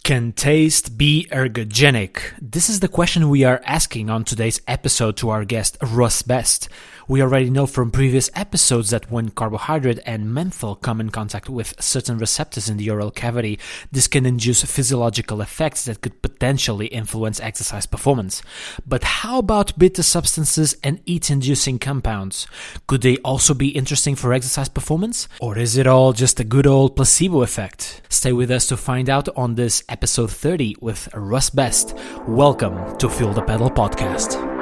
Can taste be ergogenic? This is the question we are asking on today's episode to our guest, Russ Best. We already know from previous episodes that when carbohydrate and menthol come in contact with certain receptors in the oral cavity, this can induce physiological effects that could potentially influence exercise performance. But how about bitter substances and heat-inducing compounds? Could they also be interesting for exercise performance? Or is it all just a good old placebo effect? Stay with us to find out on this episode 30 with Russ Best. Welcome to Fuel the Pedal Podcast.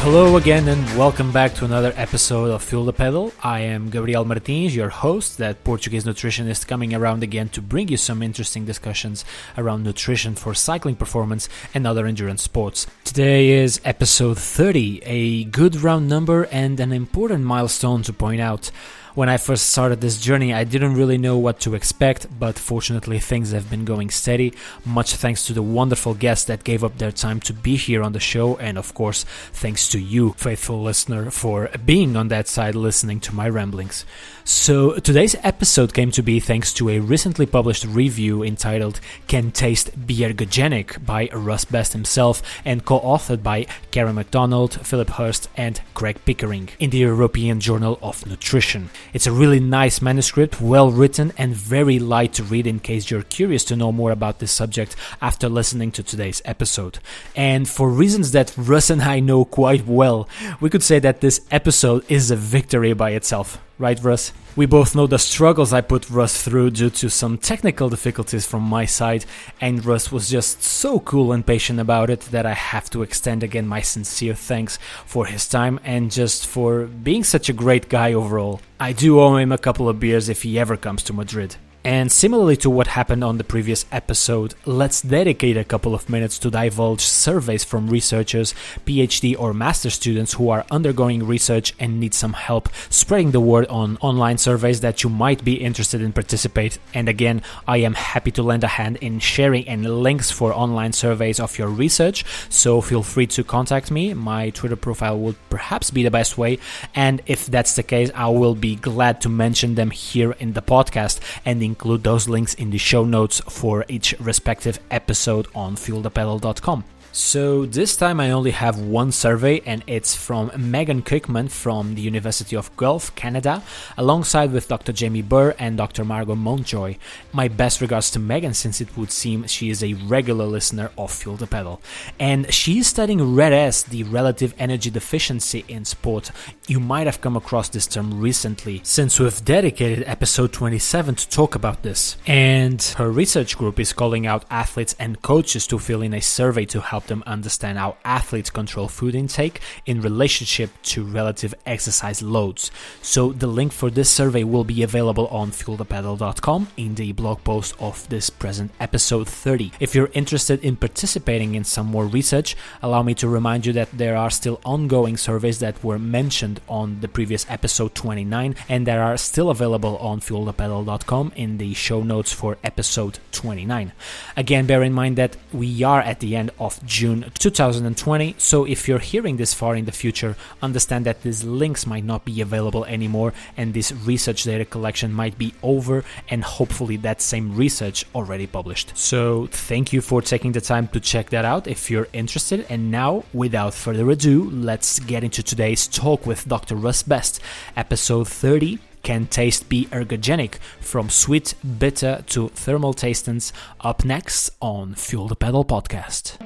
Hello again and welcome back to another episode of Fuel the Pedal. I am Gabriel Martins, your host, that Portuguese nutritionist coming around again to bring you some interesting discussions around nutrition for cycling performance and other endurance sports. Today is episode 30, a good round number and an important milestone to point out. When I first started this journey, I didn't really know what to expect, but fortunately things have been going steady, much thanks to the wonderful guests that gave up their time to be here on the show, and of course, thanks to you, faithful listener, for being on that side listening to my ramblings. So today's episode came to be thanks to a recently published review entitled Can Taste Be Ergogenic by Russ Best himself and co-authored by Karen MacDonald, Philip Hurst and Craig Pickering in the European Journal of Nutrition. It's a really nice manuscript, well written and very light to read in case you're curious to know more about this subject after listening to today's episode. And for reasons that Russ and I know quite well, we could say that this episode is a victory by itself. Right, Russ? We both know the struggles I put Russ through due to some technical difficulties from my side, and Russ was just so cool and patient about it that I have to extend again my sincere thanks for his time and just for being such a great guy overall. I do owe him a couple of beers if he ever comes to Madrid. And similarly to what happened on the previous episode, let's dedicate a couple of minutes to divulge surveys from researchers, PhD or master students who are undergoing research and need some help spreading the word on online surveys that you might be interested in participate. And again, I am happy to lend a hand in sharing any links for online surveys of your research, so feel free to contact me. My Twitter profile would perhaps be the best way, and if that's the case, I will be glad to mention them here in the podcast and include those links in the show notes for each respective episode on fuelthepedal.com. So this time I only have one survey, and it's from Megan Cookman from the University of Guelph, Canada, alongside with Dr. Jamie Burr and Dr. Margot Montjoy. My best regards to Megan, since it would seem she is a regular listener of Fuel the Pedal. And she is studying RED-S, the relative energy deficiency in sport. You might have come across this term recently, since we've dedicated episode 27 to talk about this. And her research group is calling out athletes and coaches to fill in a survey to help them understand how athletes control food intake in relationship to relative exercise loads. So the link for this survey will be available on fuelthepedal.com in the blog post of this present episode 30. If you're interested in participating in some more research, allow me to remind you that there are still ongoing surveys that were mentioned on the previous episode 29 and that are still available on fuelthepedal.com in the show notes for episode 29. Again, bear in mind that we are at the end of June 2020, so if you're hearing this far in the future, understand that these links might not be available anymore and this research data collection might be over and hopefully that same research already published. So thank you for taking the time to check that out if you're interested. And now, without further ado, let's get into today's talk with Dr. Russ Best, episode 30. Can taste be ergogenic? From sweet, bitter to thermal tastants. Up next on Fuel the Pedal Podcast.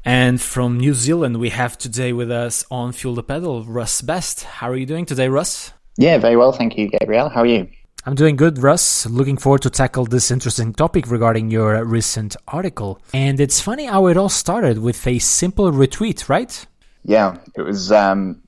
And from New Zealand, we have today with us on Fuel the Pedal, Russ Best. How are you doing today, Russ? Yeah, very well, thank you, Gabriel. How are you? I'm doing good, Russ. Looking forward to tackle this interesting topic regarding your recent article. And it's funny how it all started with a simple retweet, right? Yeah, it was,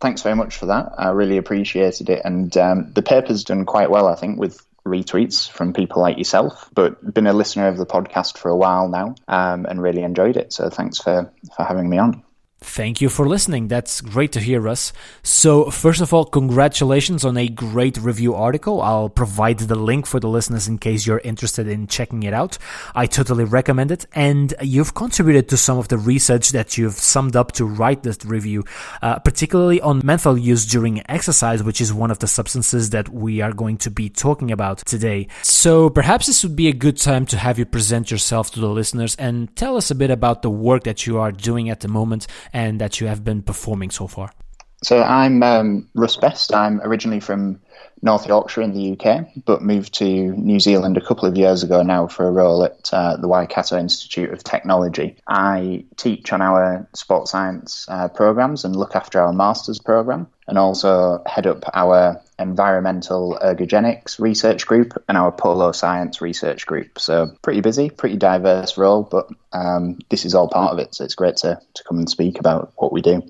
thanks very much for that. I really appreciated it. And the paper's done quite well, I think, with retweets from people like yourself, but been a listener of the podcast for a while now and really enjoyed it. So thanks for having me on. Thank you for listening. That's great to hear, Russ. So, first of all, congratulations on a great review article. I'll provide the link for the listeners in case you're interested in checking it out. I totally recommend it. And you've contributed to some of the research that you've summed up to write this review, particularly on menthol use during exercise, which is one of the substances that we are going to be talking about today. So, perhaps this would be a good time to have you present yourself to the listeners and tell us a bit about the work that you are doing at the moment and that you have been performing so far. So I'm Russ Best. I'm originally from North Yorkshire in the UK, but moved to New Zealand a couple of years ago now for a role at the Waikato Institute of Technology. I teach on our sports science programs and look after our master's program, and also head up our environmental ergogenics research group and our polo science research group. So pretty busy, pretty diverse role, but this is all part of it. So it's great to come and speak about what we do.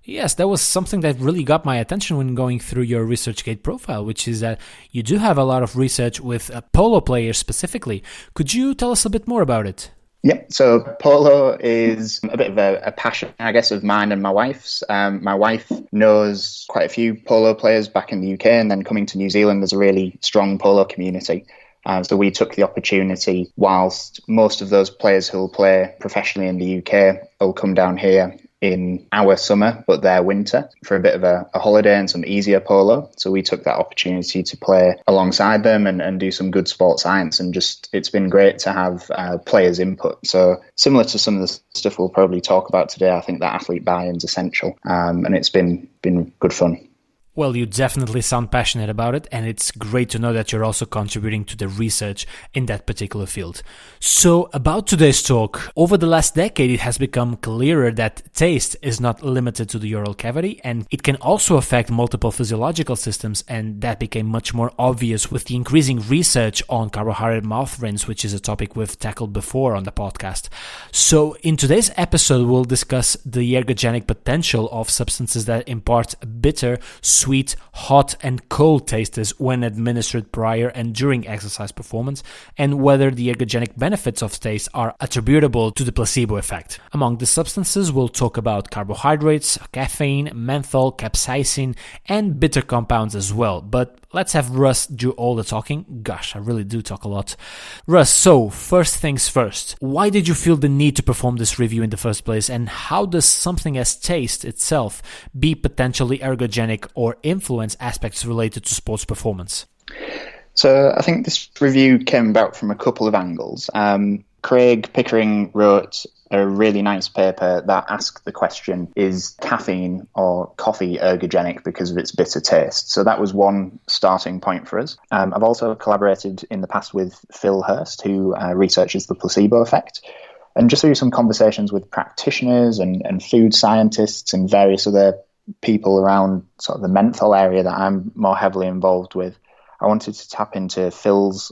Yes, that was something that really got my attention when going through your ResearchGate profile, which is that you do have a lot of research with polo players specifically. Could you tell us a bit more about it? Yeah, so polo is a bit of a passion, I guess, of mine and my wife's. My wife knows quite a few polo players back in the UK, and then coming to New Zealand, there's a really strong polo community. So we took the opportunity, whilst most of those players who will play professionally in the UK will come down here in our summer, but their winter, for a bit of a holiday and some easier polo. So we took that opportunity to play alongside them and do some good sports science, and just it's been great to have players' input. So similar to some of the stuff we'll probably talk about today, I think that athlete buy-in is essential, and it's been good fun. Well, you definitely sound passionate about it, and it's great to know that you're also contributing to the research in that particular field. So, about today's talk, over the last decade, it has become clearer that taste is not limited to the oral cavity, and it can also affect multiple physiological systems, and that became much more obvious with the increasing research on carbohydrate mouth rinse, which is a topic we've tackled before on the podcast. So, in today's episode, we'll discuss the ergogenic potential of substances that impart bitter, sweet, hot, and cold tastes when administered prior and during exercise performance, and whether the ergogenic benefits of taste are attributable to the placebo effect. Among the substances, we'll talk about carbohydrates, caffeine, menthol, capsaicin, and bitter compounds as well. But let's have Russ do all the talking. Gosh, I really do talk a lot. Russ, so first things first, why did you feel the need to perform this review in the first place, and how does something as taste itself be potentially ergogenic or influence aspects related to sports performance? So I think this review came about from a couple of angles. Craig Pickering wrote a really nice paper that asked the question, is caffeine or coffee ergogenic because of its bitter taste? So that was one starting point for us. I've also collaborated in the past with Phil Hurst, who researches the placebo effect. And just through some conversations with practitioners and food scientists and various other people around sort of the menthol area that I'm more heavily involved with, I wanted to tap into Phil's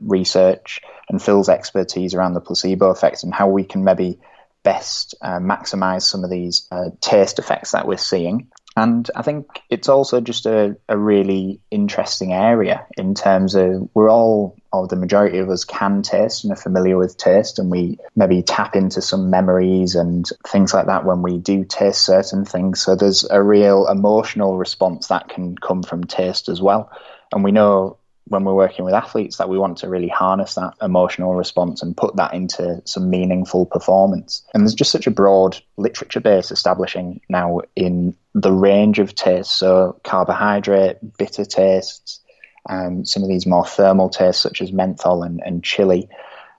research and Phil's expertise around the placebo effect and how we can maybe best maximize some of these taste effects that we're seeing. And I think it's also just a really interesting area in terms of we're all, or the majority of us can taste and are familiar with taste, and we maybe tap into some memories and things like that when we do taste certain things. So there's a real emotional response that can come from taste as well. And we know when we're working with athletes that we want to really harness that emotional response and put that into some meaningful performance. And there's just such a broad literature base establishing now in the range of tastes. So carbohydrate, bitter tastes, some of these more thermal tastes such as menthol and chili.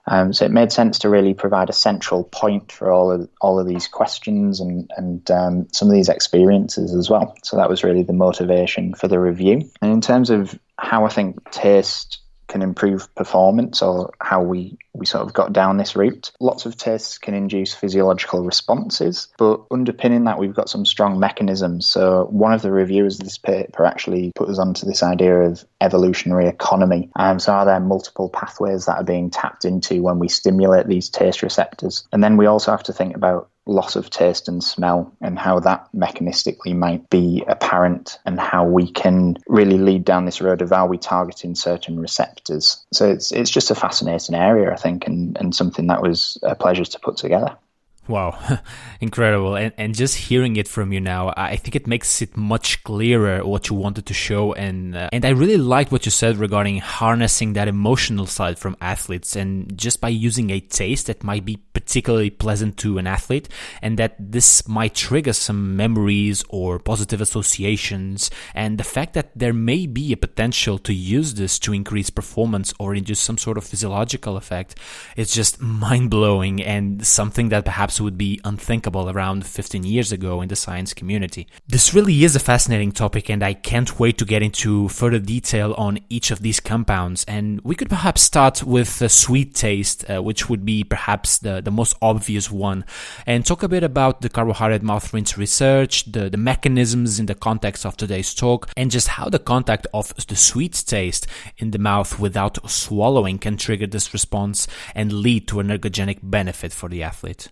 So it made sense to really provide a central point for all of these questions and some of these experiences as well. So that was really the motivation for the review. And in terms of how I think taste can improve performance, or how we sort of got down this route, lots of tastes can induce physiological responses, but underpinning that we've got some strong mechanisms. So one of the reviewers of this paper actually put us onto this idea of evolutionary economy. So are there multiple pathways that are being tapped into when we stimulate these taste receptors? And then we also have to think about loss of taste and smell and how that mechanistically might be apparent, and how we can really lead down this road of are we targeting certain receptors. So it's just a fascinating area, I think, and something that was a pleasure to put together. Wow, incredible. And just hearing it from you now, I think it makes it much clearer what you wanted to show. And I really liked what you said regarding harnessing that emotional side from athletes, and just by using a taste that might be particularly pleasant to an athlete, and that this might trigger some memories or positive associations. And the fact that there may be a potential to use this to increase performance or induce some sort of physiological effect is just mind-blowing, and something that perhaps would be unthinkable around 15 years ago in the science community. This really is a fascinating topic, and I can't wait to get into further detail on each of these compounds. And we could perhaps start with the sweet taste, which would be perhaps the most obvious one, and talk a bit about the carbohydrate mouth rinse research, the mechanisms in the context of today's talk, and just how the contact of the sweet taste in the mouth without swallowing can trigger this response and lead to an ergogenic benefit for the athlete.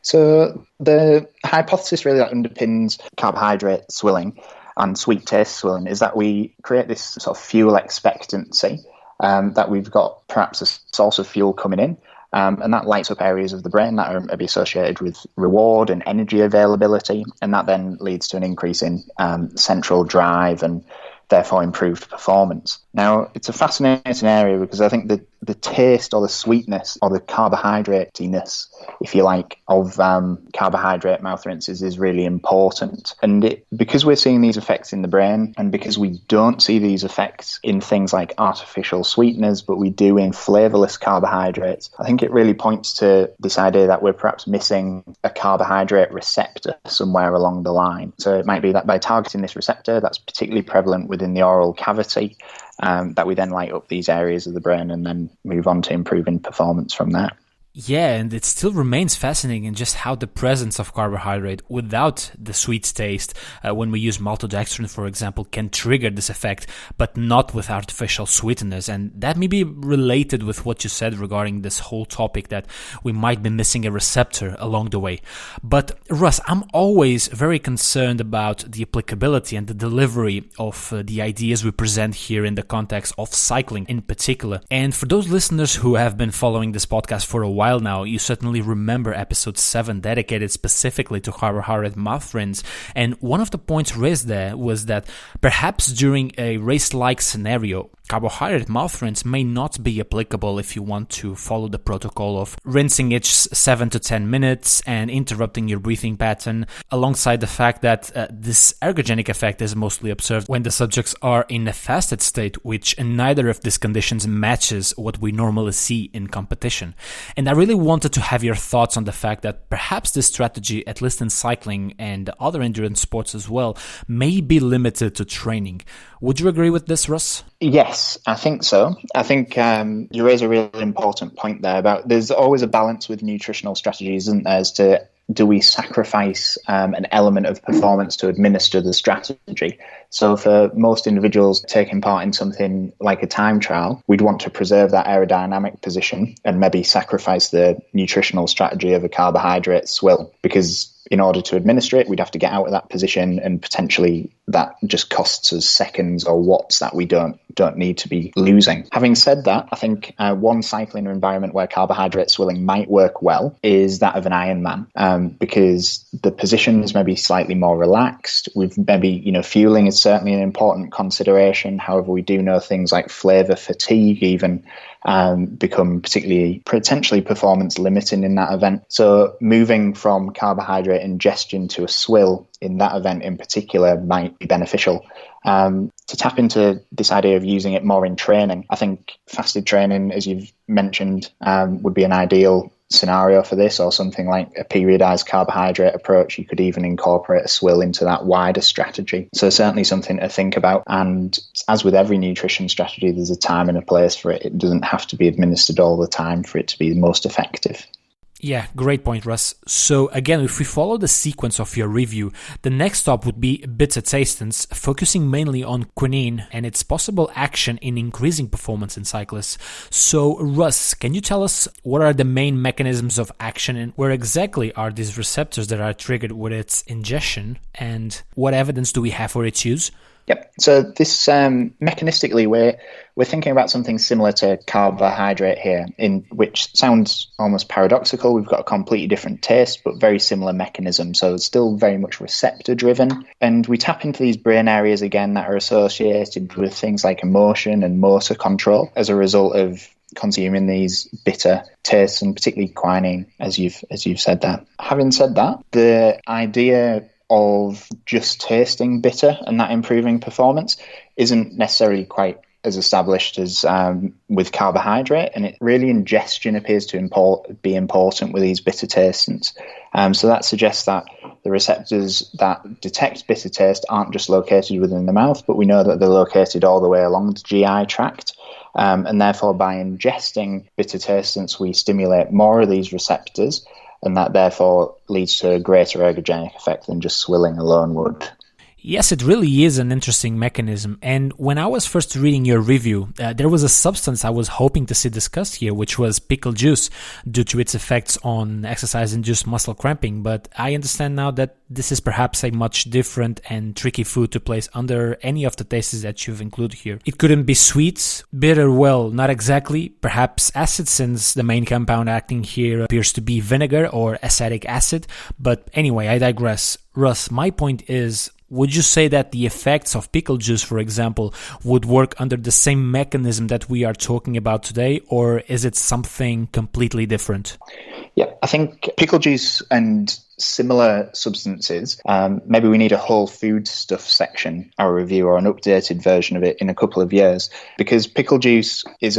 So the hypothesis really that underpins carbohydrate swilling and sweet taste swilling is that we create this sort of fuel expectancy, that we've got perhaps a source of fuel coming in, and that lights up areas of the brain that are maybe associated with reward and energy availability, and that then leads to an increase in central drive and therefore improved performance. Now, it's a fascinating area because I think that the taste or the sweetness or the carbohydratiness, if you like, of carbohydrate mouth rinses is really important. And because we're seeing these effects in the brain, and because we don't see these effects in things like artificial sweeteners, but we do in flavourless carbohydrates, I think it really points to this idea that we're perhaps missing a carbohydrate receptor somewhere along the line. So it might be that by targeting this receptor that's particularly prevalent within the oral cavity, that we then light up these areas of the brain and then move on to improving performance from that. Yeah, and it still remains fascinating in just how the presence of carbohydrate without the sweet taste, when we use maltodextrin, for example, can trigger this effect, but not with artificial sweeteners. And that may be related with what you said regarding this whole topic, that we might be missing a receptor along the way. But Russ, I'm always very concerned about the applicability and the delivery of the ideas we present here in the context of cycling in particular. And for those listeners who have been following this podcast for a while now, you certainly remember episode 7 dedicated specifically to carbohydrate mouth rinse, and one of the points raised there was that perhaps during a race-like scenario, carbohydrate mouth rinse may not be applicable if you want to follow the protocol of rinsing each 7 to 10 minutes and interrupting your breathing pattern, alongside the fact that this ergogenic effect is mostly observed when the subjects are in a fasted state, which neither of these conditions matches what we normally see in competition. And I really wanted to have your thoughts on the fact that perhaps this strategy, at least in cycling and other endurance sports as well, may be limited to training. Would you agree with this, Russ? Yes, I think so. I think you raise a really important point there about there's always a balance with nutritional strategies, isn't there, as to do we sacrifice an element of performance to administer the strategy? So for most individuals taking part in something like a time trial, we'd want to preserve that aerodynamic position and maybe sacrifice the nutritional strategy of a carbohydrate swill, because in order to administer it, we'd have to get out of that position, and potentially that just costs us seconds or watts that we don't need to be losing. Having said that, I think one cycling environment where carbohydrate swilling might work well is that of an Ironman, because the position is maybe slightly more relaxed. We've maybe, fueling is certainly an important consideration. However, we do know things like flavour fatigue even become potentially performance limiting in that event. So moving from carbohydrate ingestion to a swill in that event in particular might be beneficial. To tap into this idea of using it more in training, I think fasted training, as you've mentioned, would be an ideal scenario for this, or something like a periodized carbohydrate approach. You could even incorporate a swill into that wider strategy. So certainly something to think about. And as with every nutrition strategy, there's a time and a place for it. It doesn't have to be administered all the time for it to be most effective. Yeah, great point, Russ. So again, if we follow the sequence of your review, the next stop would be beta-tastants, focusing mainly on quinine and its possible action in increasing performance in cyclists. So Russ, can you tell us what are the main mechanisms of action and where exactly are these receptors that are triggered with its ingestion, and what evidence do we have for its use? Yep. So this mechanistically, we're thinking about something similar to carbohydrate here, in which sounds almost paradoxical. We've got a completely different taste, but very similar mechanism. So it's still very much receptor driven, and we tap into these brain areas again that are associated with things like emotion and motor control as a result of consuming these bitter tastes, and particularly quinine, as you've said that. Having said that, the idea of just tasting bitter and that improving performance isn't necessarily quite as established as with carbohydrate, and really ingestion appears to be important with these bitter tastants. So that suggests that the receptors that detect bitter taste aren't just located within the mouth, but we know that they're located all the way along the GI tract. And therefore, by ingesting bitter tastants, we stimulate more of these receptors, and that therefore leads to a greater ergogenic effect than just swilling alone would. Yes, it really is an interesting mechanism. And when I was first reading your review, there was a substance I was hoping to see discussed here, which was pickle juice, due to its effects on exercise-induced muscle cramping. But I understand now that this is perhaps a much different and tricky food to place under any of the tastes that you've included here. It couldn't be sweet, bitter, well, not exactly. Perhaps acid, since the main compound acting here appears to be vinegar or acetic acid. But anyway, I digress. Russ, my point is, would you say that the effects of pickle juice, for example, would work under the same mechanism that we are talking about today, or is it something completely different? Yeah, I think pickle juice and similar substances, maybe we need a whole food stuff section, our review, or an updated version of it in a couple of years, because pickle juice is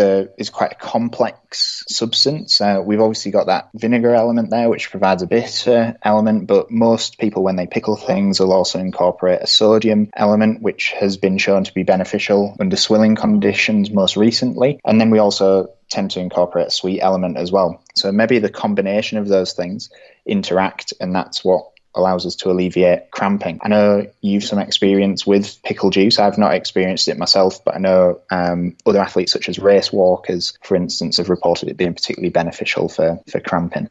quite a complex substance. We've obviously got that vinegar element there, which provides a bitter element, but most people, when they pickle things, will also incorporate a sodium element, which has been shown to be beneficial under swilling conditions most recently. And then we also tend to incorporate a sweet element as well. So maybe the combination of those things interact, and that's what allows us to alleviate cramping. I know you've some experience with pickle juice. I've not experienced it myself, but I know other athletes such as race walkers, for instance, have reported it being particularly beneficial for cramping.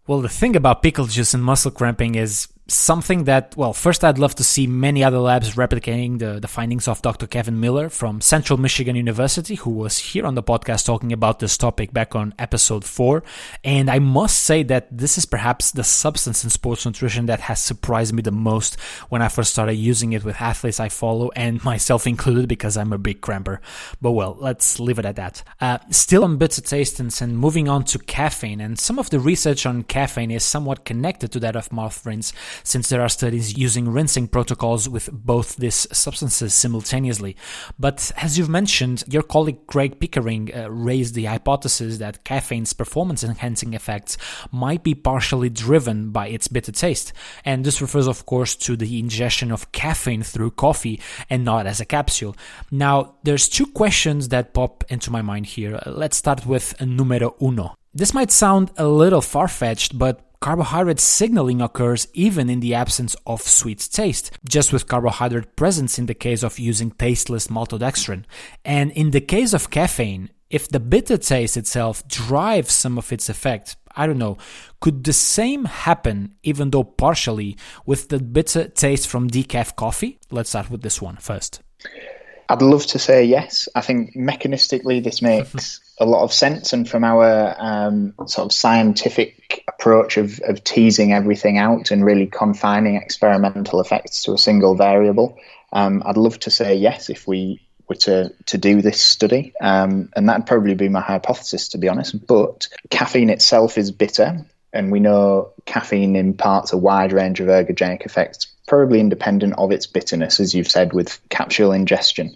Well, the thing about pickle juice and muscle cramping is something that, well, first I'd love to see many other labs replicating the findings of Dr. Kevin Miller from Central Michigan University, who was here on the podcast talking about this topic back on episode 4. And I must say that this is perhaps the substance in sports nutrition that has surprised me the most when I first started using it with athletes I follow, and myself included, because I'm a big cramper. But well, let's leave it at that. Still on bitter tastants and moving on to caffeine, and some of the research on caffeine is somewhat connected to that of mouth rinse, since there are studies using rinsing protocols with both these substances simultaneously. But as you've mentioned, your colleague Craig Pickering raised the hypothesis that caffeine's performance-enhancing effects might be partially driven by its bitter taste. And this refers, of course, to the ingestion of caffeine through coffee and not as a capsule. Now, there's two questions that pop into my mind here. Let's start with numero uno. This might sound a little far-fetched, but carbohydrate signaling occurs even in the absence of sweet taste, just with carbohydrate presence in the case of using tasteless maltodextrin. And in the case of caffeine, if the bitter taste itself drives some of its effect, I don't know, could the same happen, even though partially, with the bitter taste from decaf coffee? Let's start with this one first. I'd love to say yes. I think mechanistically this makes a lot of sense, and from our sort of scientific approach of teasing everything out and really confining experimental effects to a single variable, I'd love to say yes if we were to do this study, and that'd probably be my hypothesis, to be honest. But caffeine itself is bitter, and we know caffeine imparts a wide range of ergogenic effects, probably independent of its bitterness, as you've said, with capsule ingestion.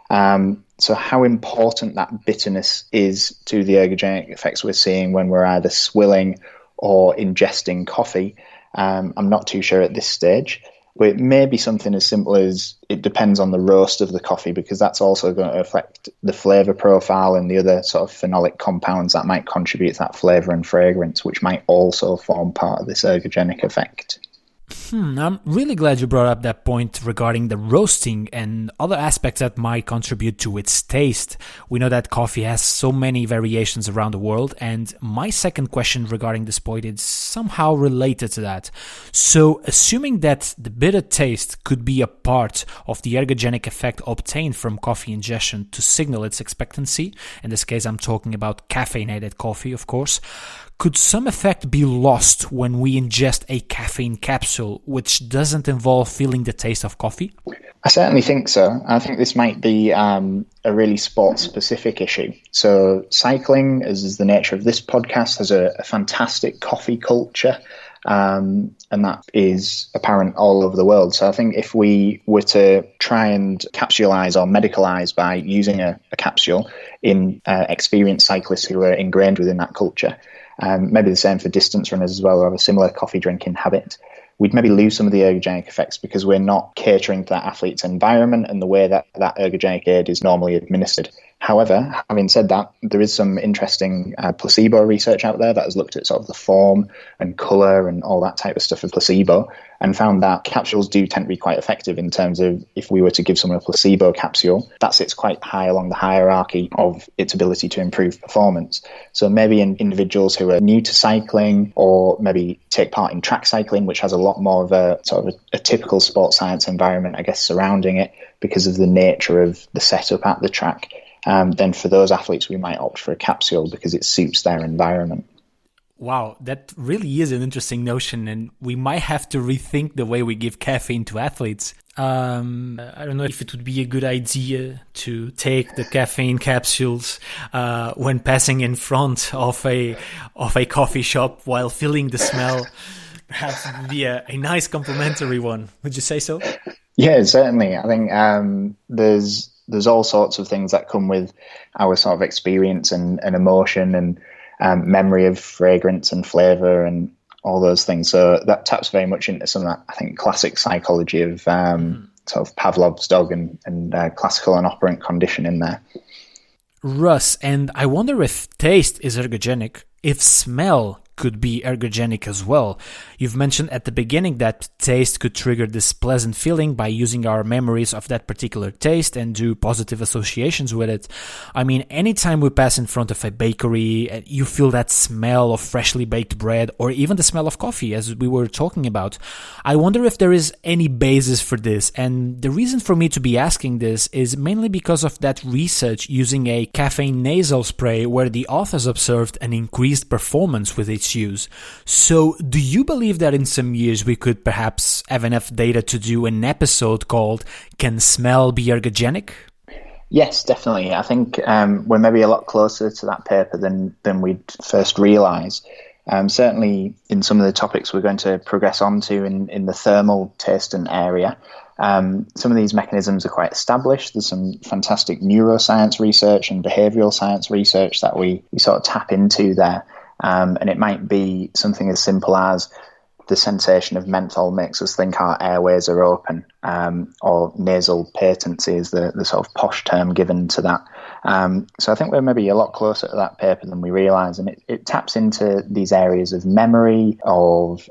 So how important that bitterness is to the ergogenic effects we're seeing when we're either swilling or ingesting coffee, I'm not too sure at this stage. But it may be something as simple as it depends on the roast of the coffee, because that's also going to affect the flavour profile and the other sort of phenolic compounds that might contribute to that flavour and fragrance, which might also form part of this ergogenic effect. I'm really glad you brought up that point regarding the roasting and other aspects that might contribute to its taste. We know that coffee has so many variations around the world, and my second question regarding this point is somehow related to that. So, assuming that the bitter taste could be a part of the ergogenic effect obtained from coffee ingestion to signal its expectancy, in this case I'm talking about caffeinated coffee, of course, could some effect be lost when we ingest a caffeine capsule, which doesn't involve feeling the taste of coffee? I certainly think so. I think this might be a really sport-specific issue. So cycling, as is the nature of this podcast, has a fantastic coffee culture, and that is apparent all over the world. So I think if we were to try and capsulize or medicalize by using a capsule in experienced cyclists who are ingrained within that culture, maybe the same for distance runners as well, who have a similar coffee drinking habit, we'd maybe lose some of the ergogenic effects because we're not catering to that athlete's environment and the way that that ergogenic aid is normally administered. However, having said that, there is some interesting placebo research out there that has looked at sort of the form and colour and all that type of stuff of placebo and found that capsules do tend to be quite effective in terms of if we were to give someone a placebo capsule, that sits quite high along the hierarchy of its ability to improve performance. So maybe in individuals who are new to cycling or maybe take part in track cycling, which has a lot more of a sort of a typical sports science environment, I guess, surrounding it because of the nature of the setup at the track, then for those athletes, we might opt for a capsule because it suits their environment. Wow, that really is an interesting notion, and we might have to rethink the way we give caffeine to athletes. I don't know if it would be a good idea to take the caffeine capsules when passing in front of a coffee shop while feeling the smell. Perhaps it would be a nice complimentary one. Would you say so? Yeah, certainly. I think there's all sorts of things that come with our sort of experience and emotion and memory of fragrance and flavour and all those things. So that taps very much into some of that, I think, classic psychology of sort of Pavlov's dog and classical and operant conditioning there. Russ, and I wonder if taste is ergogenic, if smell could be ergogenic as well. You've mentioned at the beginning that taste could trigger this pleasant feeling by using our memories of that particular taste and do positive associations with it. I mean, anytime we pass in front of a bakery, you feel that smell of freshly baked bread or even the smell of coffee, as we were talking about. I wonder if there is any basis for this, and the reason for me to be asking this is mainly because of that research using a caffeine nasal spray where the authors observed an increased performance with its use. So, do you believe that in some years we could perhaps have enough data to do an episode called "Can Smell Be Ergogenic"? Yes, definitely. I think we're maybe a lot closer to that paper than we'd first realise. Certainly in some of the topics we're going to progress on to in the thermal tasting area, some of these mechanisms are quite established. There's some fantastic neuroscience research and behavioural science research that we sort of tap into there. And it might be something as simple as the sensation of menthol makes us think our airways are open, or nasal patency is the sort of posh term given to that. So I think we're maybe a lot closer to that paper than we realise, and it taps into these areas of memory, of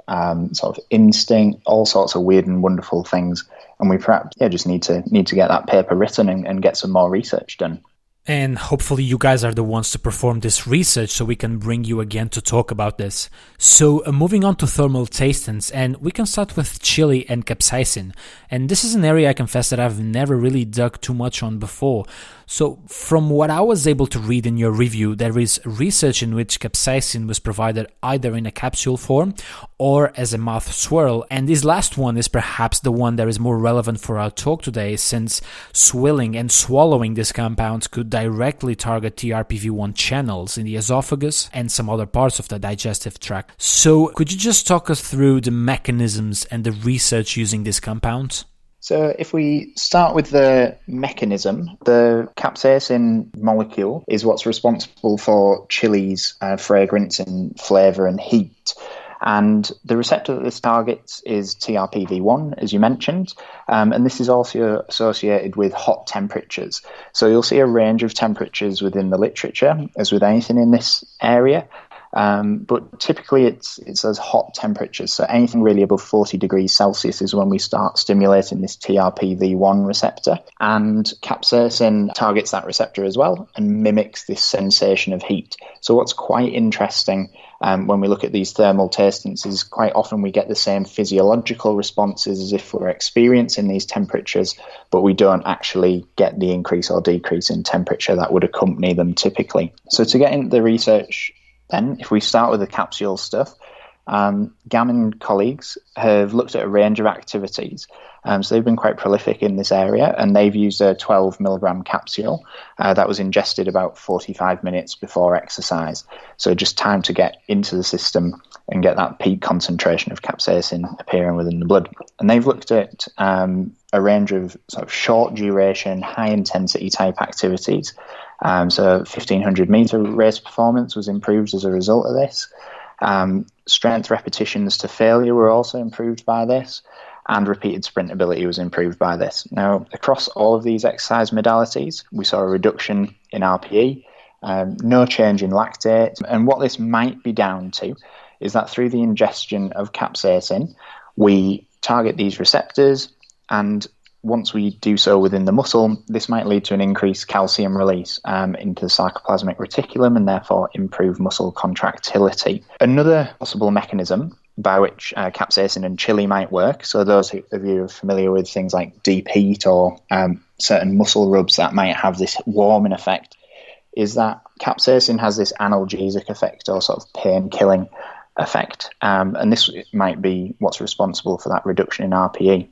sort of instinct, all sorts of weird and wonderful things. And we perhaps just need to get that paper written and get some more research done. And hopefully you guys are the ones to perform this research so we can bring you again to talk about this. So moving on to thermal tastants, and we can start with chili and capsaicin. And this is an area I confess that I've never really dug too much on before. So from what I was able to read in your review, there is research in which capsaicin was provided either in a capsule form or as a mouth swirl. And this last one is perhaps the one that is more relevant for our talk today, since swilling and swallowing this compound could directly target TRPV1 channels in the esophagus and some other parts of the digestive tract. So could you just talk us through the mechanisms and the research using this compound? So if we start with the mechanism, the capsaicin molecule is what's responsible for chili's fragrance and flavour and heat. And the receptor that this targets is TRPV1, as you mentioned, and this is also associated with hot temperatures. So you'll see a range of temperatures within the literature, as with anything in this area. But typically it's those hot temperatures. So anything really above 40 degrees Celsius is when we start stimulating this TRPV1 receptor. And capsaicin targets that receptor as well and mimics this sensation of heat. So what's quite interesting when we look at these thermal tastants is quite often we get the same physiological responses as if we're experiencing these temperatures, but we don't actually get the increase or decrease in temperature that would accompany them typically. So to get into the research then, if we start with the capsule stuff, Gammon colleagues have looked at a range of activities. So they've been quite prolific in this area, and they've used a 12 milligram capsule that was ingested about 45 minutes before exercise. So just time to get into the system and get that peak concentration of capsaicin appearing within the blood. And they've looked at a range of sort of short duration, high intensity type activities. So 1500 meter race performance was improved as a result of this. Strength repetitions to failure were also improved by this, and repeated sprint ability was improved by this. Now, across all of these exercise modalities, we saw a reduction in RPE, no change in lactate, and what this might be down to is that through the ingestion of capsaicin, we target these receptors, and once we do so within the muscle, this might lead to an increased calcium release into the sarcoplasmic reticulum and therefore improve muscle contractility. Another possible mechanism by which capsaicin and chili might work, so those of you who are familiar with things like deep heat or certain muscle rubs that might have this warming effect, is that capsaicin has this analgesic effect or sort of pain-killing effect, and this might be what's responsible for that reduction in RPE.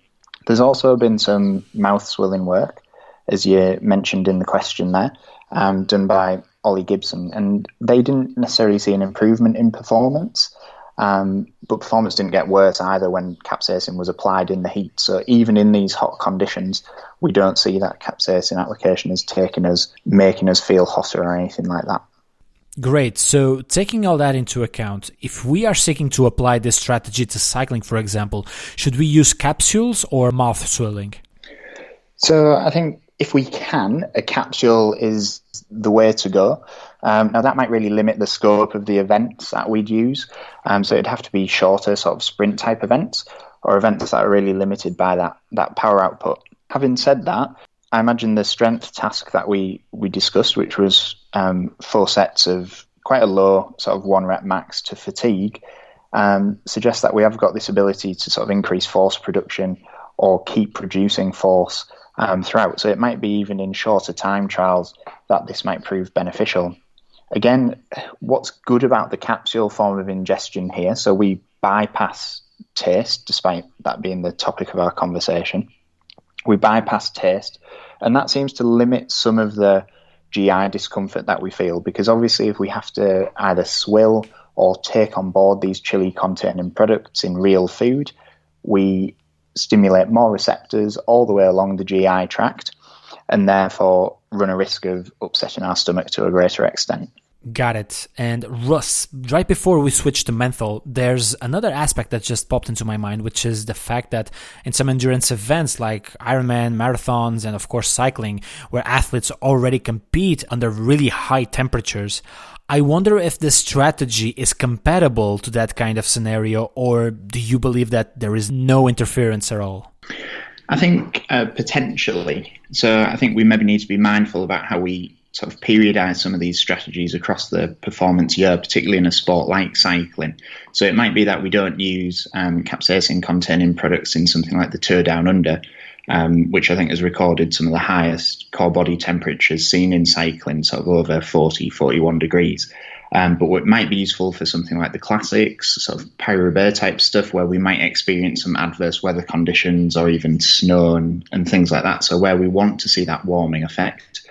There's also been some mouth swelling work, as you mentioned in the question there, done by Ollie Gibson, and they didn't necessarily see an improvement in performance, but performance didn't get worse either when capsaicin was applied in the heat. So even in these hot conditions, we don't see that capsaicin application is making us feel hotter or anything like that. Great. So taking all that into account, if we are seeking to apply this strategy to cycling, for example, should we use capsules or mouth swelling? So I think if we can, a capsule is the way to go. Now that might really limit the scope of the events that we'd use. So it'd have to be shorter sort of sprint type events or events that are really limited by that power output. Having said that, I imagine the strength task that we discussed, which was 4 sets of quite a low sort of 1 rep max to fatigue, suggests that we have got this ability to sort of increase force production or keep producing force throughout. So it might be even in shorter time trials that this might prove beneficial. Again, what's good about the capsule form of ingestion here, so we bypass taste, despite that being the topic of our conversation. We bypass taste, and that seems to limit some of the GI discomfort that we feel, because obviously if we have to either swill or take on board these chili containing products in real food, we stimulate more receptors all the way along the GI tract and therefore run a risk of upsetting our stomach to a greater extent. Got it. And Russ, right before we switch to menthol, there's another aspect that just popped into my mind, which is the fact that in some endurance events like Ironman, marathons, and of course cycling, where athletes already compete under really high temperatures, I wonder if this strategy is compatible to that kind of scenario, or do you believe that there is no interference at all? I think potentially. So I think we maybe need to be mindful about how we sort of periodize some of these strategies across the performance year, particularly in a sport like cycling. So it might be that we don't use capsaicin containing products in something like the Tour Down Under, which I think has recorded some of the highest core body temperatures seen in cycling, sort of over 40, 41 degrees. But what might be useful for something like the classics, sort of Paris-Roubaix type stuff, where we might experience some adverse weather conditions or even snow and things like that. So where we want to see that warming effect,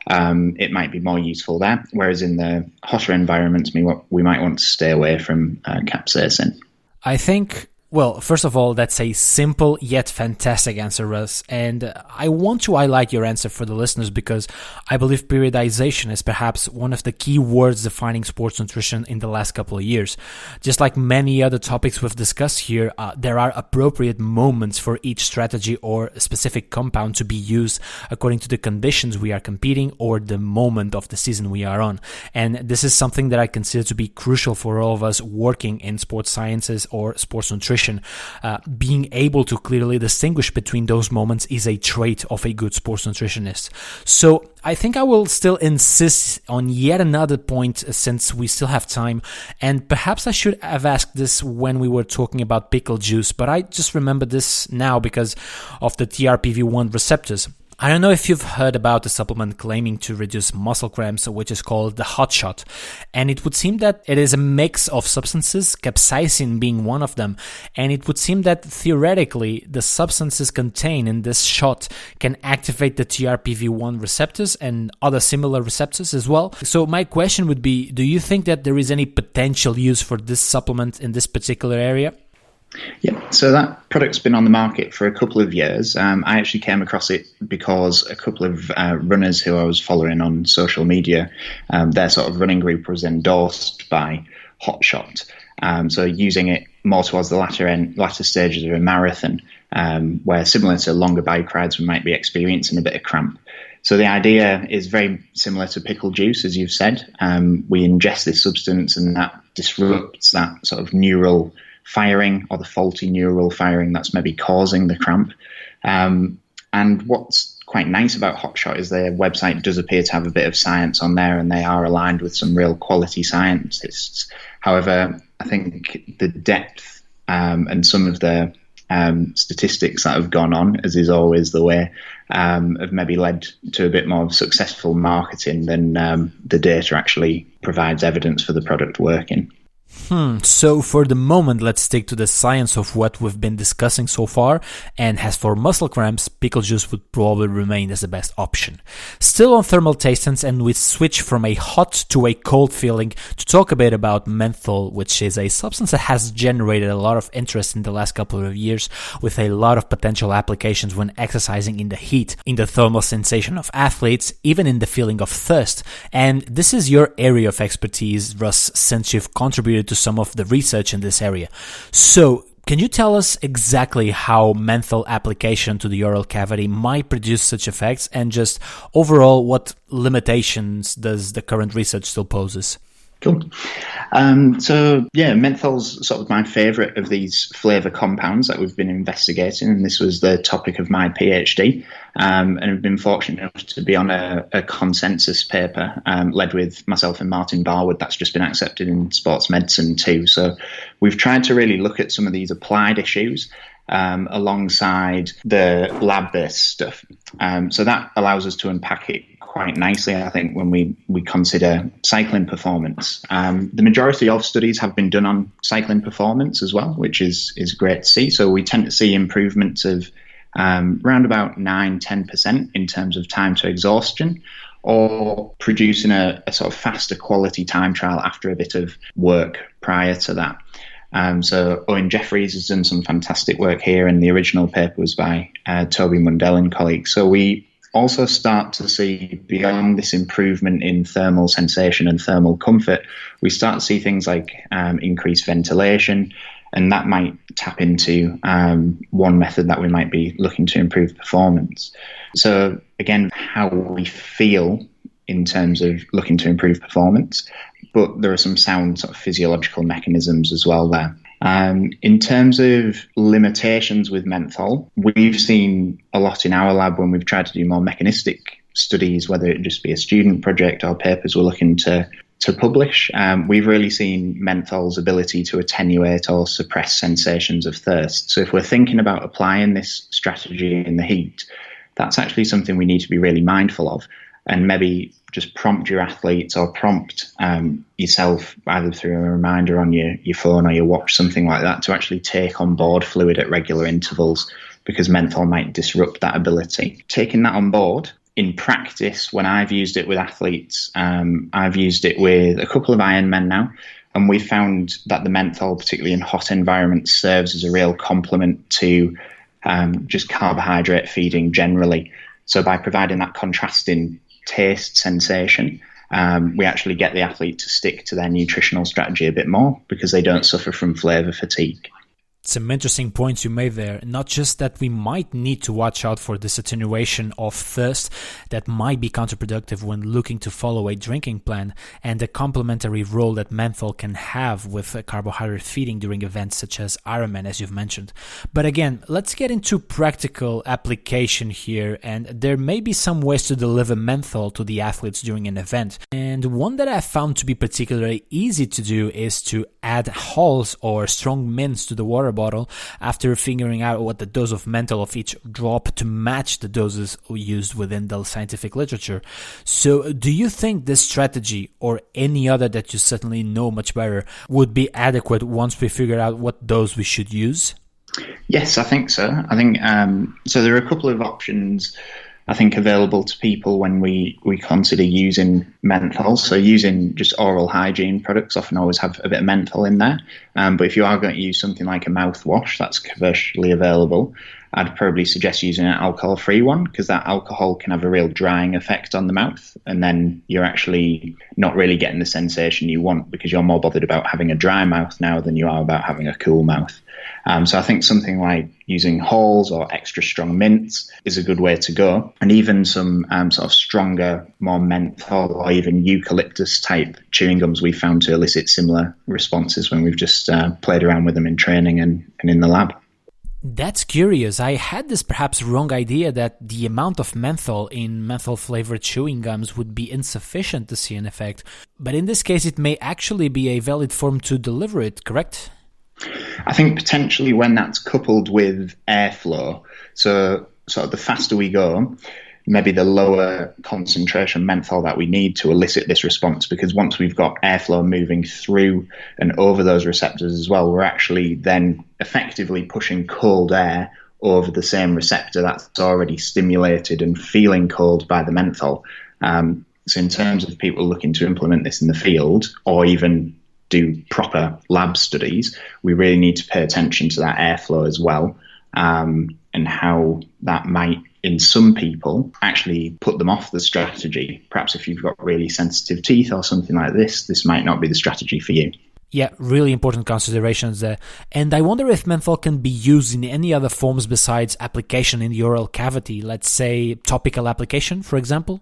it might be more useful there. Whereas in the hotter environments, we might want to stay away from capsaicin. I think Well, first of all, that's a simple yet fantastic answer, Russ. And I want to highlight your answer for the listeners because I believe periodization is perhaps one of the key words defining sports nutrition in the last couple of years. Just like many other topics we've discussed here, there are appropriate moments for each strategy or specific compound to be used according to the conditions we are competing or the moment of the season we are on. And this is something that I consider to be crucial for all of us working in sports sciences or sports nutrition. Being able to clearly distinguish between those moments is a trait of a good sports nutritionist. So I think I will still insist on yet another point since we still have time, and perhaps I should have asked this when we were talking about pickle juice, but I just remember this now because of the TRPV1 receptors. I don't know if you've heard about the supplement claiming to reduce muscle cramps, which is called the hot shot. And it would seem that it is a mix of substances, capsaicin being one of them. And it would seem that theoretically, the substances contained in this shot can activate the TRPV1 receptors and other similar receptors as well. So my question would be, do you think that there is any potential use for this supplement in this particular area? Yeah, so that product's been on the market for a couple of years. I actually came across it because a couple of runners who I was following on social media, their sort of running group was endorsed by Hotshot. So using it more towards the latter stages of a marathon, where similar to longer bike rides, we might be experiencing a bit of cramp. So the idea is very similar to pickle juice, as you've said. We ingest this substance and that disrupts that sort of neural firing or the faulty neural firing that's maybe causing the cramp. And what's quite nice about Hotshot is their website does appear to have a bit of science on there, and they are aligned with some real quality scientists. However, I think the depth and some of the statistics that have gone on, as is always the way, have maybe led to a bit more successful marketing than the data actually provides evidence for the product working. So for the moment, let's stick to the science of what we've been discussing so far, and as for muscle cramps, pickle juice would probably remain as the best option. Still on thermal tastants, and we switch from a hot to a cold feeling to talk a bit about menthol, which is a substance that has generated a lot of interest in the last couple of years, with a lot of potential applications when exercising in the heat, in the thermal sensation of athletes, even in the feeling of thirst. And this is your area of expertise, Russ, since you've contributed to some of the research in this area. So, can you tell us exactly how menthol application to the oral cavity might produce such effects, and just overall what limitations does the current research still poses? Cool. Menthol's sort of my favourite of these flavour compounds that we've been investigating, and this was the topic of my PhD. And I've been fortunate enough to be on a consensus paper led with myself and Martin Barwood that's just been accepted in sports medicine too. So we've tried to really look at some of these applied issues alongside the lab-based stuff. So that allows us to unpack it quite nicely, I think, when we consider cycling performance. The majority of studies have been done on cycling performance as well, which is great to see. So we tend to see improvements of around about 9-10% in terms of time to exhaustion, or producing a sort of faster quality time trial after a bit of work prior to that. So Owen Jeffries has done some fantastic work here, and the original paper was by Toby Mundell and colleagues. So we also start to see, beyond this improvement in thermal sensation and thermal comfort, we start to see things like increased ventilation, and that might tap into one method that we might be looking to improve performance. So again, how we feel in terms of looking to improve performance, but there are some sound sort of physiological mechanisms as well there. In terms of limitations with menthol, we've seen a lot in our lab when we've tried to do more mechanistic studies, whether it just be a student project or papers we're looking to publish. We've really seen menthol's ability to attenuate or suppress sensations of thirst. So if we're thinking about applying this strategy in the heat, that's actually something we need to be really mindful of, and maybe just prompt your athletes or prompt yourself either through a reminder on your phone or your watch, something like that, to actually take on board fluid at regular intervals, because menthol might disrupt that ability. Taking that on board, in practice, when I've used it with athletes, I've used it with a couple of Ironmen now, And we found that the menthol, particularly in hot environments, serves as a real complement to just carbohydrate feeding generally. So by providing that contrasting taste sensation, we actually get the athlete to stick to their nutritional strategy a bit more because they don't suffer from flavour fatigue. Some interesting points you made there. Not just that we might need to watch out for this attenuation of thirst that might be counterproductive when looking to follow a drinking plan, and the complementary role that menthol can have with carbohydrate feeding during events such as Ironman, as you've mentioned. But again, let's get into practical application here, and there may be some ways to deliver menthol to the athletes during an event. And one that I found to be particularly easy to do is to add hulls or strong mints to the water bottle after figuring out what the dose of menthol of each drop to match the doses used within the scientific literature. So do you think this strategy, or any other that you certainly know much better, would be adequate once we figure out what dose we should use? Yes, I think so. I think so. There are a couple of options I think available to people when we consider using menthol. So using just oral hygiene products often always have a bit of menthol in there. But if you are going to use something like a mouthwash that's commercially available, I'd probably suggest using an alcohol-free one, because that alcohol can have a real drying effect on the mouth, and then you're actually not really getting the sensation you want because you're more bothered about having a dry mouth now than you are about having a cool mouth. So I think something like using hulls or extra strong mints is a good way to go. And even some sort of stronger, more menthol or even eucalyptus type chewing gums we found to elicit similar responses when we've just played around with them in training and in the lab. That's curious. I had this perhaps wrong idea that the amount of menthol in menthol-flavored chewing gums would be insufficient to see an effect. But in this case, it may actually be a valid form to deliver it, correct? I think potentially when that's coupled with airflow, so sort of the faster we go, maybe the lower concentration menthol that we need to elicit this response, because once we've got airflow moving through and over those receptors as well, we're actually then effectively pushing cold air over the same receptor that's already stimulated and feeling cold by the menthol. So in terms of people looking to implement this in the field or even do proper lab studies, we really need to pay attention to that airflow as well, and how that might, in some people, actually put them off the strategy. Perhaps if you've got really sensitive teeth or something like this might not be the strategy for you. Yeah, really important considerations there. And I wonder if menthol can be used in any other forms besides application in the oral cavity, let's say topical application, for example?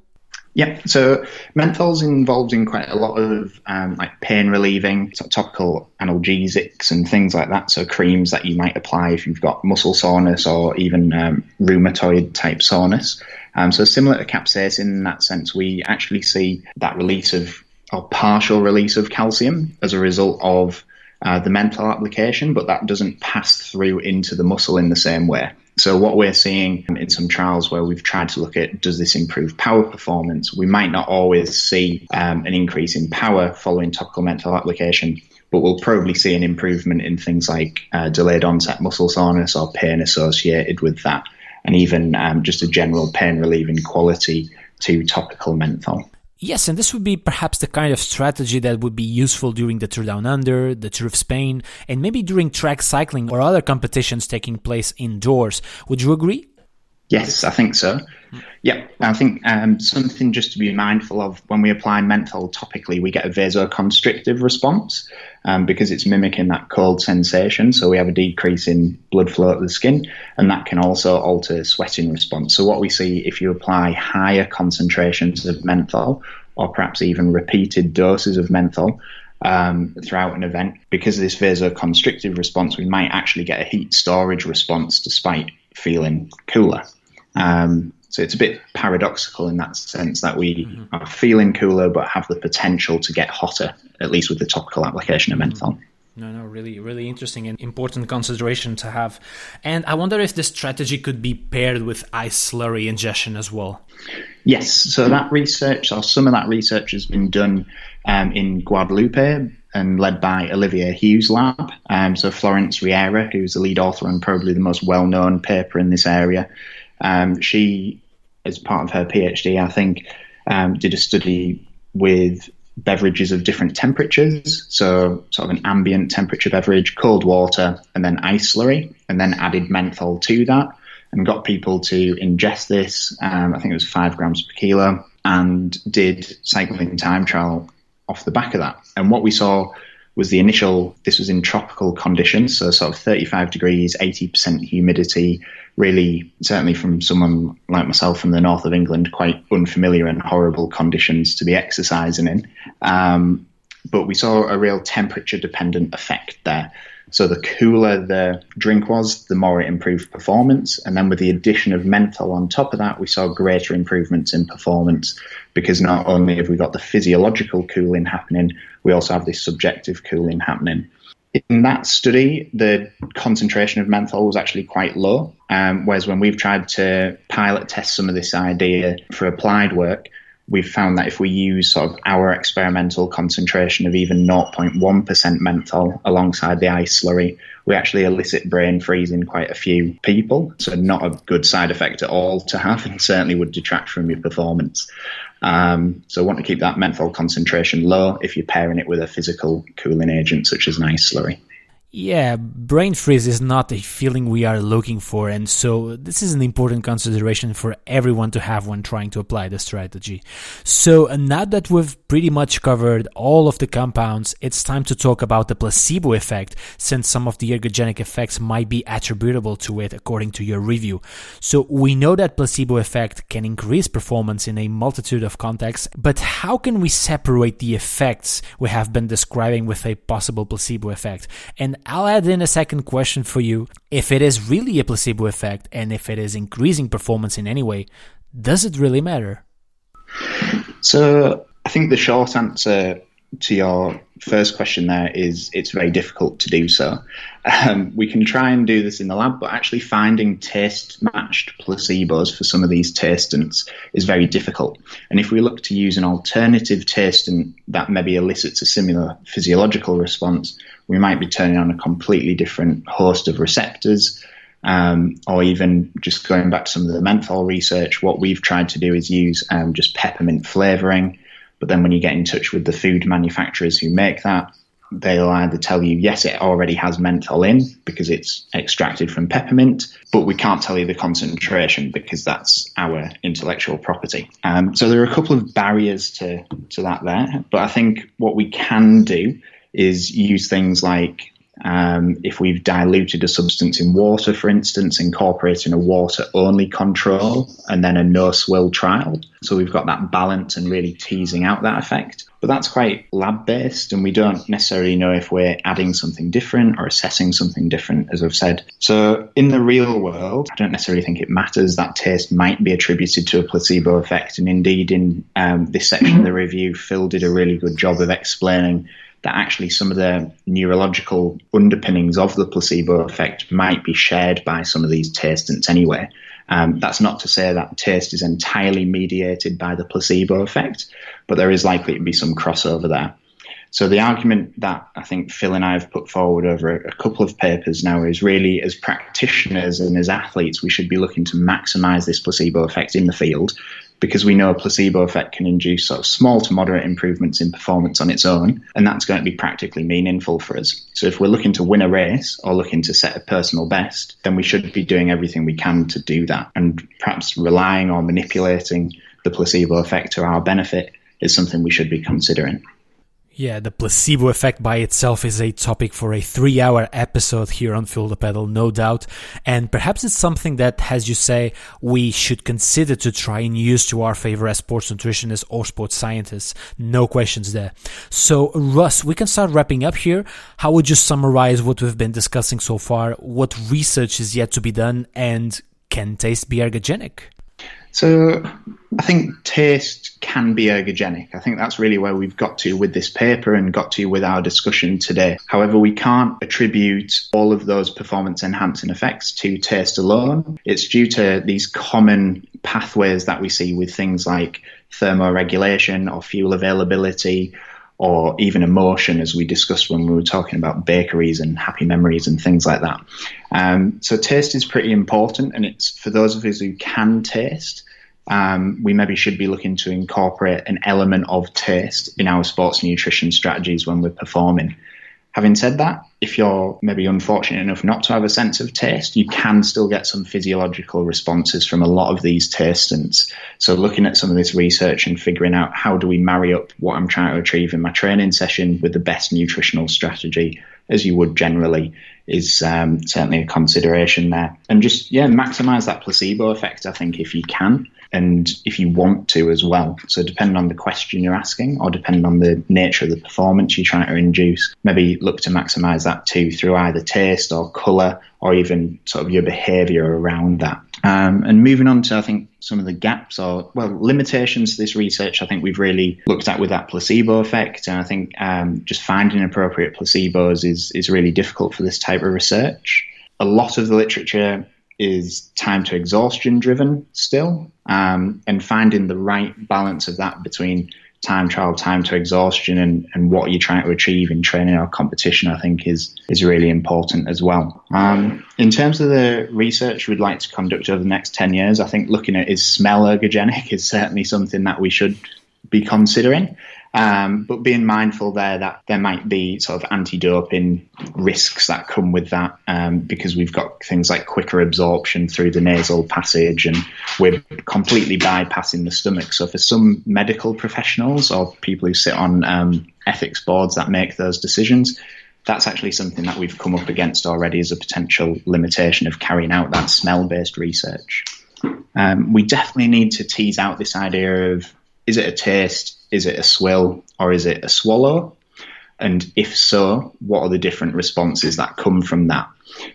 Yeah, so menthol's involved in quite a lot of like pain relieving, topical analgesics and things like that. So creams that you might apply if you've got muscle soreness or even rheumatoid type soreness. So similar to capsaicin in that sense, we actually see that release of, or partial release of calcium as a result of the menthol application, but that doesn't pass through into the muscle in the same way. So what we're seeing in some trials where we've tried to look at, does this improve power performance? We might not always see an increase in power following topical menthol application, but we'll probably see an improvement in things like delayed onset muscle soreness or pain associated with that, and even just a general pain relieving quality to topical menthol. Yes, and this would be perhaps the kind of strategy that would be useful during the Tour Down Under, the Tour of Spain, and maybe during track cycling or other competitions taking place indoors. Would you agree? Yes, I think so. Yeah, I think something just to be mindful of when we apply menthol topically, we get a vasoconstrictive response because it's mimicking that cold sensation. So we have a decrease in blood flow to the skin, and that can also alter sweating response. So what we see if you apply higher concentrations of menthol, or perhaps even repeated doses of menthol throughout an event, because of this vasoconstrictive response, we might actually get a heat storage response despite feeling cooler. So it's a bit paradoxical in that sense that we are feeling cooler but have the potential to get hotter, at least with the topical application of menthol. No, really, really interesting and important consideration to have. And I wonder if this strategy could be paired with ice slurry ingestion as well. Yes, so that research, or some of that research, has been done in Guadalupe and led by Olivier Hughes' lab. So Florence Riera, who's the lead author and probably the most well-known paper in this area, she, as part of her PhD, I think, did a study with beverages of different temperatures, so sort of an ambient temperature beverage, cold water, and then ice slurry, and then added menthol to that, and got people to ingest this, I think it was 5 grams per kilo, and did cycling time trial off the back of that. And what we saw was this was in tropical conditions, so sort of 35 degrees, 80% humidity, really, certainly from someone like myself from the north of England, quite unfamiliar and horrible conditions to be exercising in. But we saw a real temperature-dependent effect there. So the cooler the drink was, the more it improved performance. And then with the addition of menthol on top of that, we saw greater improvements in performance, because not only have we got the physiological cooling happening, we also have this subjective cooling happening. In that study, the concentration of menthol was actually quite low, whereas when we've tried to pilot test some of this idea for applied work, we've found that if we use sort of our experimental concentration of even 0.1% menthol alongside the ice slurry, we actually elicit brain freeze in quite a few people. So not a good side effect at all to have, and certainly would detract from your performance. So want to keep that menthol concentration low if you're pairing it with a physical cooling agent such as an ice slurry. Yeah, brain freeze is not a feeling we are looking for, and so this is an important consideration for everyone to have when trying to apply the strategy. So now that we've pretty much covered all of the compounds, it's time to talk about the placebo effect, since some of the ergogenic effects might be attributable to it according to your review. So we know that placebo effect can increase performance in a multitude of contexts, but how can we separate the effects we have been describing with a possible placebo effect? And I'll add in a second question for you. If it is really a placebo effect, and if it is increasing performance in any way, does it really matter? So I think the short answer to your first question there is it's very difficult to do so. We can try and do this in the lab, but actually finding taste-matched placebos for some of these tastants is very difficult. And if we look to use an alternative tastant that maybe elicits a similar physiological response, we might be turning on a completely different host of receptors. Or even just going back to some of the menthol research, what we've tried to do is use just peppermint flavouring. But then when you get in touch with the food manufacturers who make that, they'll either tell you, yes, it already has menthol in because it's extracted from peppermint, but we can't tell you the concentration because that's our intellectual property. So there are a couple of barriers to that there. But I think what we can do is use things like if we've diluted a substance in water, for instance, incorporating a water-only control and then a no-swill trial. So we've got that balance and really teasing out that effect. But that's quite lab-based, and we don't necessarily know if we're adding something different or assessing something different, as I've said. So in the real world, I don't necessarily think it matters. That taste might be attributed to a placebo effect. And indeed, in this section of the review, Phil did a really good job of explaining that actually some of the neurological underpinnings of the placebo effect might be shared by some of these tastants anyway. That's not to say that taste is entirely mediated by the placebo effect, but there is likely to be some crossover there. So the argument that I think Phil and I have put forward over a couple of papers now is really, as practitioners and as athletes, we should be looking to maximize this placebo effect in the field, because we know a placebo effect can induce sort of small to moderate improvements in performance on its own, and that's going to be practically meaningful for us. So if we're looking to win a race or looking to set a personal best, then we should be doing everything we can to do that. And perhaps relying or manipulating the placebo effect to our benefit is something we should be considering. Yeah, the placebo effect by itself is a topic for a 3-hour episode here on Fuel the Pedal, no doubt. And perhaps it's something that, as you say, we should consider to try and use to our favor as sports nutritionists or sports scientists. No questions there. So, Russ, we can start wrapping up here. How would you summarize what we've been discussing so far? What research is yet to be done? And can taste be ergogenic? So I think taste can be ergogenic. I think that's really where we've got to with this paper and got to with our discussion today. However, we can't attribute all of those performance enhancing effects to taste alone. It's due to these common pathways that we see with things like thermoregulation or fuel availability, or even emotion, as we discussed when we were talking about bakeries and happy memories and things like that. So taste is pretty important, and it's for those of us who can taste, we maybe should be looking to incorporate an element of taste in our sports nutrition strategies when we're performing. Having said that, if you're maybe unfortunate enough not to have a sense of taste, you can still get some physiological responses from a lot of these tastants. So looking at some of this research and figuring out how do we marry up what I'm trying to achieve in my training session with the best nutritional strategy, as you would generally, is certainly a consideration there. And just, maximise that placebo effect, I think, if you can. And if you want to as well. So depending on the question you're asking or depending on the nature of the performance you're trying to induce, maybe look to maximise that too through either taste or colour or even sort of your behaviour around that. And moving on to, I think, some of the gaps or, limitations to this research, I think we've really looked at with that placebo effect. And I think just finding appropriate placebos is really difficult for this type of research. A lot of the literature is time to exhaustion driven still, and finding the right balance of that between time trial, time to exhaustion, and what you're trying to achieve in training or competition, I think is really important as well. In terms of the research we'd like to conduct over the next 10 years, I think looking at is smell ergogenic is certainly something that we should be considering. But being mindful there that there might be sort of anti-doping risks that come with that, because we've got things like quicker absorption through the nasal passage and we're completely bypassing the stomach. So for some medical professionals or people who sit on ethics boards that make those decisions, that's actually something that we've come up against already as a potential limitation of carrying out that smell-based research. We definitely need to tease out this idea of, is it a taste? Is it a swill or is it a swallow? And if so, what are the different responses that come from that?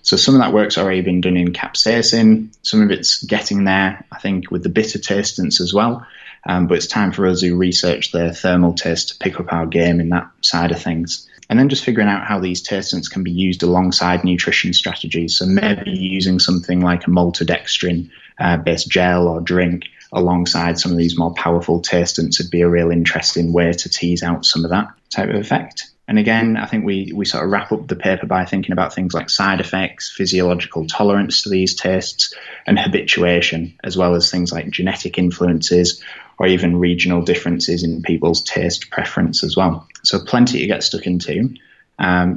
So some of that work's already been done in capsaicin. Some of it's getting there, I think, with the bitter tastants as well. But it's time for us to research the thermal taste to pick up our game in that side of things. And then just figuring out how these tastants can be used alongside nutrition strategies. So maybe using something like a maltodextrin based gel or drink alongside some of these more powerful tastants would be a real interesting way to tease out some of that type of effect. And again, I think we sort of wrap up the paper by thinking about things like side effects, physiological tolerance to these tastes, and habituation, as well as things like genetic influences or even regional differences in people's taste preference as well. So plenty to get stuck into.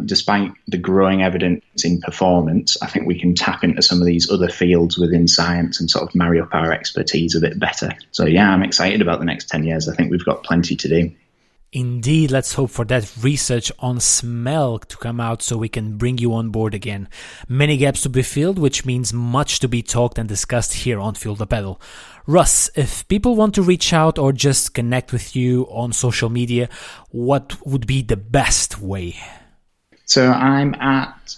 Despite the growing evidence in performance, I think we can tap into some of these other fields within science and sort of marry up our expertise a bit better. So I'm excited about the next 10 years. I think we've got plenty to do. Indeed, let's hope for that research on smell to come out so we can bring you on board again. Many gaps to be filled, which means much to be talked and discussed here on Fuel the Pedal. Russ, if people want to reach out or just connect with you on social media, what would be the best way? So I'm at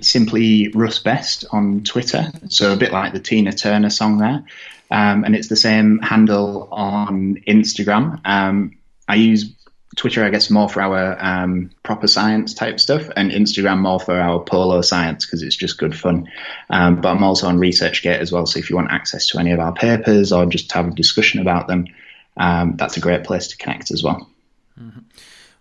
simply Russ Best on Twitter. So a bit like the Tina Turner song there. And it's the same handle on Instagram. I use Twitter, I guess, more for our proper science type stuff, and Instagram more for our polo science because it's just good fun. But I'm also on ResearchGate as well. So if you want access to any of our papers or just have a discussion about them, that's a great place to connect as well. Mm-hmm.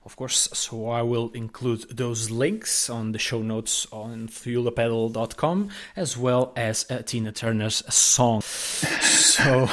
Of course, so I will include those links on the show notes on fuelthepedal.com as well as Tina Turner's song. So,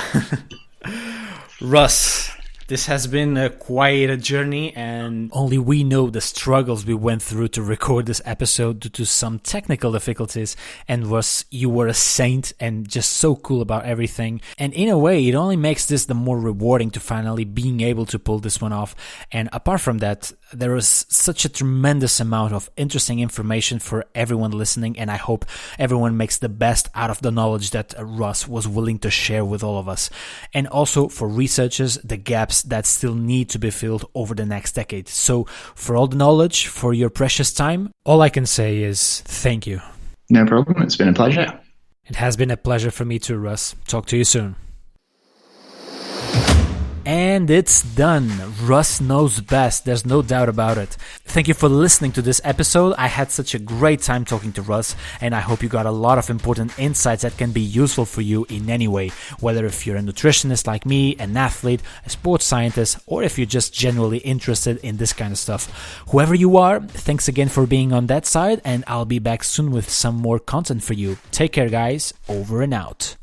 Russ, this has been quite a journey, and only we know the struggles we went through to record this episode due to some technical difficulties. And Russ, you were a saint and just so cool about everything. And in a way, it only makes this the more rewarding to finally being able to pull this one off. And apart from that, there is such a tremendous amount of interesting information for everyone listening, and I hope everyone makes the best out of the knowledge that Russ was willing to share with all of us. And also for researchers, the gaps that still need to be filled over the next decade. So for all the knowledge, for your precious time, all I can say is thank you. No problem. It's been a pleasure. It has been a pleasure for me too, Russ. Talk to you soon. And it's done. Russ knows best. There's no doubt about it. Thank you for listening to this episode. I had such a great time talking to Russ, and I hope you got a lot of important insights that can be useful for you in any way, whether if you're a nutritionist like me, an athlete, a sports scientist, or if you're just genuinely interested in this kind of stuff. Whoever you are, thanks again for being on that side, and I'll be back soon with some more content for you. Take care, guys. Over and out.